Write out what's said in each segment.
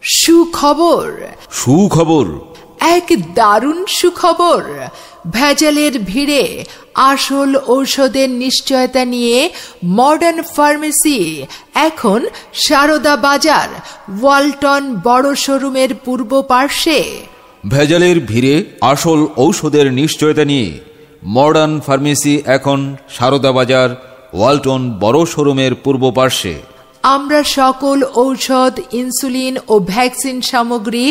সুখবর, সুখবর, এক দারুণ সুখবর। ভেজালের ভিড়ে আসল ঔষধের নিশ্চয়তা নিয়ে মডার্ন ফার্মেসি এখন সারদা বাজার ওয়ালটন বড় শোরুমের পূর্ব পার্শ্বে। ভেজালের ভিড়ে আসল ঔষধের নিশ্চয়তা নিয়ে মডার্ন ফার্মেসি এখন সারদা বাজার ওয়ালটন বড় শোরুমের পূর্ব পার্শ্বে। আমরা সকল ঔষধ, ইনসুলিন ও ভ্যাকসিন সামগ্রী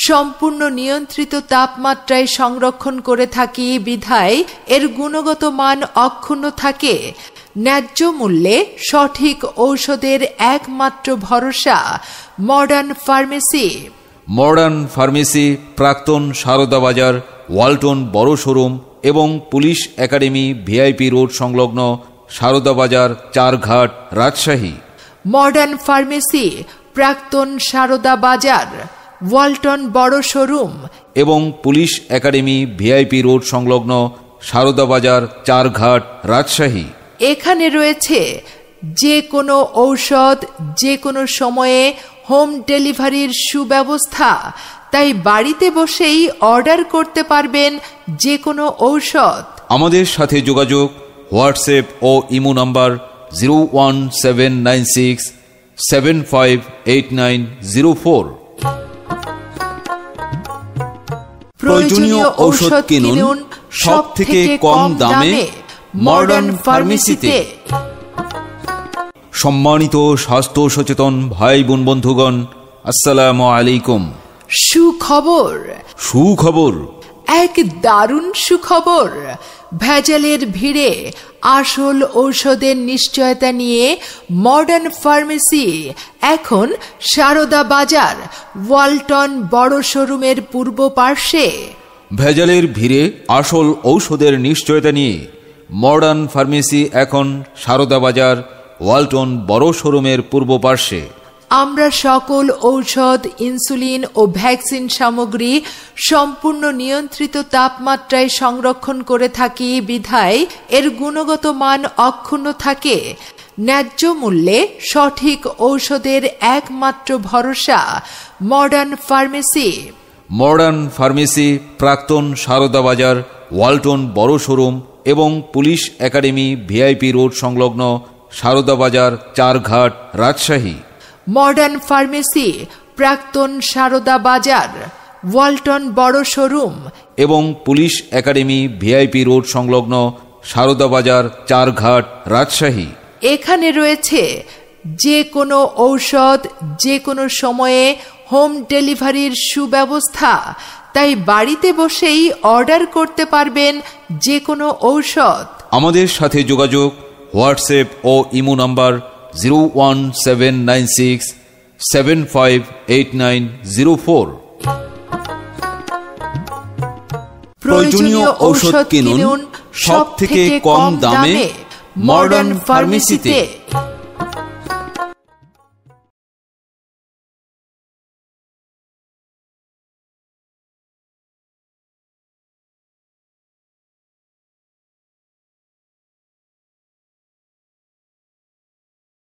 সম্পূর্ণ নিয়ন্ত্রিত তাপমাত্রায় সংরক্ষণ করে থাকি বিধায় এর গুণগত মান অক্ষুণ্ণ থাকে। ন্যায্য মূল্যে সঠিক ঔষধের একমাত্র ভরসা মডার্ন ফার্মেসি। মডার্ন ফার্মেসি প্রাক্তন সারদা বাজার ওয়ালটন বড় শোরুম এবং পুলিশ একাডেমি ভিআইপি রোড সংলগ্ন সারদা বাজার চারঘাট, রাজশাহী। মডার্ন ফার্মেসি প্রাক্তন সারদা বাজার ওয়ালটন বড় শোরুম এবং পুলিশ একাডেমি ভিআইপি রোড সংলগ্ন সারদা বাজার চারঘাট, রাজশাহী। এখানে রয়েছে যে কোনো ঔষধ যে কোনো সময়ে হোম ডেলিভারির সুব্যবস্থা, তাই বাড়িতে বসেই অর্ডার করতে পারবেন যে কোনো ঔষধ। আমাদের সাথে যোগাযোগ হোয়াটসঅ্যাপ ও ইমো নাম্বার 01796758904। প্রয়োজনীয় ঔষধ কিনুন সব থেকে কম দামে মডার্ন ফার্মেসিতে। সম্মানিত স্বাস্থ্য সচেতন ভাই বোন বন্ধুগণ, আসসালামু আলাইকুম। সুখবর, সুখবর, এক দারুণ সুখবর। ভেজালের ভিড়ে আসল ঔষধের নিশ্চয়তা নিয়ে মডার্ন ফার্মেসি এখন সারদা বাজার ওয়ালটন বড় শোরুমের পূর্ব পার্শ্বে। ভেজালের ভিড়ে আসল ঔষধের নিশ্চয়তা নিয়ে মডার্ন ফার্মেসি এখন সারদা বাজার ওয়ালটন বড় শোরুমের পূর্ব পার্শ্বে। আমরা সকল ঔষধ, ইনসুলিন ও ভ্যাকসিন সামগ্রী সম্পূর্ণ নিয়ন্ত্রিত তাপমাত্রায় সংরক্ষণ করে থাকি বিধায় এর গুণগত মান অক্ষুণ্ণ থাকে। ন্যায্য মূল্যে সঠিক ঔষধের একমাত্র ভরসা মডার্ন ফার্মেসি। মডার্ন ফার্মেসি প্রাক্তন সারদা বাজার ওয়ালটন বড় শোরুম এবং পুলিশ একাডেমি ভিআইপি রোড সংলগ্ন সারদা বাজার চারঘাট, রাজশাহী। মডার্ন ফার্মেসি প্রাক্তন সারদা বাজার ওয়ালটন বড় শোরুম এবং পুলিশ একাডেমি ভিআইপি রোড সংলগ্ন সারদা বাজার চারঘাট, রাজশাহী। এখানে রয়েছে যে কোনো ঔষধ যে কোনো সময়ে হোম ডেলিভারির সুব্যবস্থা, তাই বাড়িতে বসেই অর্ডার করতে পারবেন যে কোনো ঔষধ। আমাদের সাথে যোগাযোগ হোয়াটসঅ্যাপ ও ইমো নাম্বার 01796758904। প্রয়োজনীয় ঔষধ কিনুন সব থেকে কম দামে মডার্ন ফার্মেসিতে।